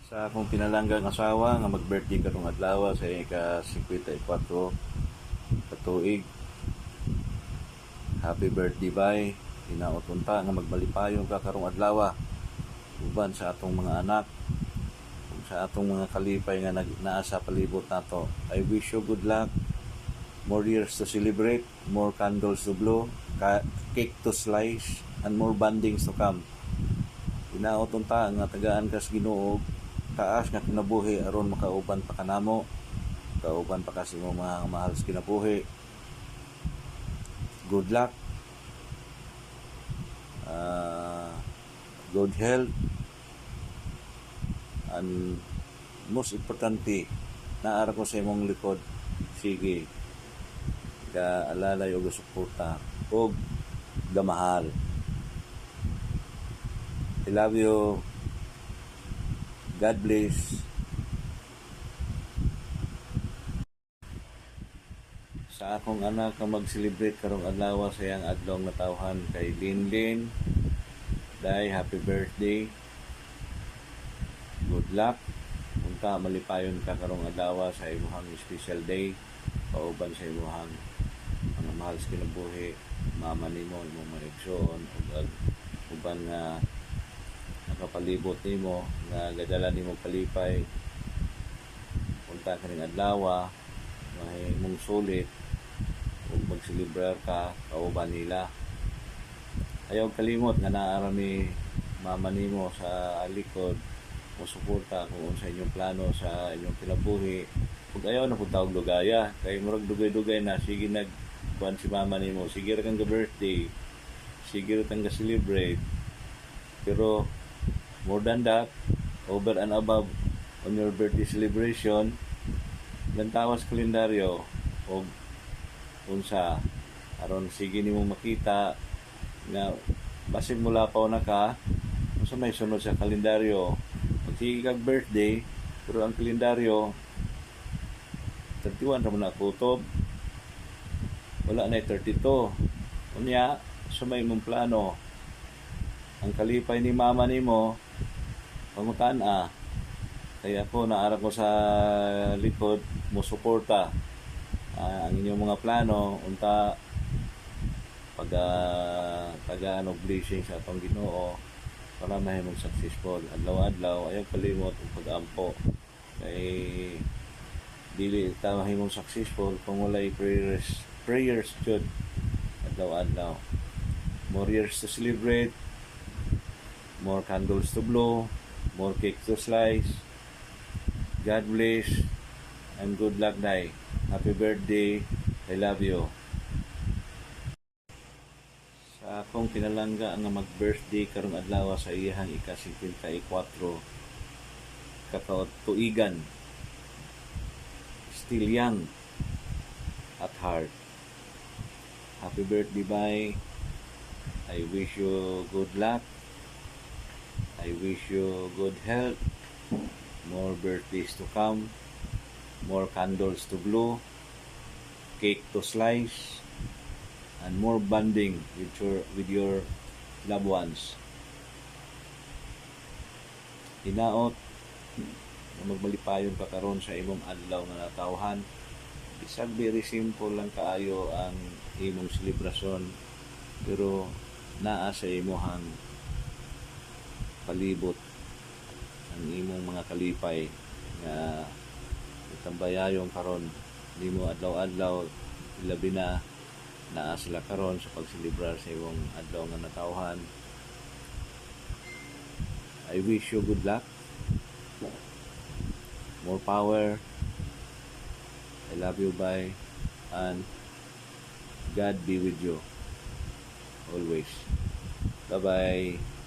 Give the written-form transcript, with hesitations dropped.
Sa akong pinalanggang asawa nga mag-birthday karong adlaw sa ika-54 katuig. Happy birthday bay. Hinaot-unta nga magbalipayon ka karong adlaw uban sa atong mga anak ug sa atong mga kalipay nga naa sa palibot nato. I wish you good luck. More years to celebrate, more candles to blow, cake to slice, and more bandings to come. Hinaot-unta nga tagaan kas Ginoo taas nga kinabuhi aron makauban pa kanamo, kauban pa kasi mo mga mahal sa kinabuhi. Good luck, good health, and most importante, naara ko sa imong likod. Sige, kaalalay o suporta o gamahal. I love you. God bless. Sa akong anak nga mag-celebrate karong adlaw sa iyang adlong natawhan kay Linlin. Day, happy birthday. Good luck. Unta malipayon ka karong adlaw sa imong special day. Pauban sa imong mga mahal sa kinabuhi, mama nimo, imong maigsoon ug uban nga nakapalibot nimo nga gadala nimo palipay. Unta kaning adlaw may imong sulit ug magselebrar ka kauban nila. Ayaw kalimot nga naara mi mama nimo sa likod mo suporta kung unsa inyong plano sa inyong kinabuhi. Ug ayaw na pud tawag dugaya kay murag dugay-dugay na sige nagkuan si mama nimo, sige ra kang birthday, sige ra kang celebrate, pero more than that, over and above on your birthday celebration, lantawas kalendaryo o unsa aron sige nimo makita nga basin mula pa na ka unsa may sunod sa kalendaryo. Sige kag birthday pero ang kalendaryo 31 ra man na kutob, wala na 32 unya sa may imong plano. Ang kalipay ni mama nimo pangutan kaya ako naara ko sa likod mo suporta ang inyong mga plano unta pag tagaan og blessing sa atong Ginoo para mahimong successful adlaw-adlaw. Ayaw kalimot ang pag-ampo kay dili ta mahimong successful kung walay prayers jud adlaw-adlaw. More years to celebrate, more candles to blow, more cake to slice. God bless and good luck, Day. Happy birthday. I love you. Sa akong pinalangga nga mag-birthday karong adlaw sa iyang ika-54 katuigan. Still young at heart. Happy birthday, bye. I wish you good luck. I wish you good health, more birthdays to come, more candles to blow, cake to slice, and more bonding with your loved ones. Hinaot na magbalipayon ka karon sa imong adlaw nga natawhan. Bisag very simple lang kaayo ang imong selebrasyon pero naa sa imong palibot ang imong mga kalipay nga itambayayon karon nimo adlaw-adlaw, ilabi na naa sila karon sa pagselebrar sa imong adlaw nga natawhan. I wish you good luck, more power. I love you, bye, and God be with you always. Bye-bye.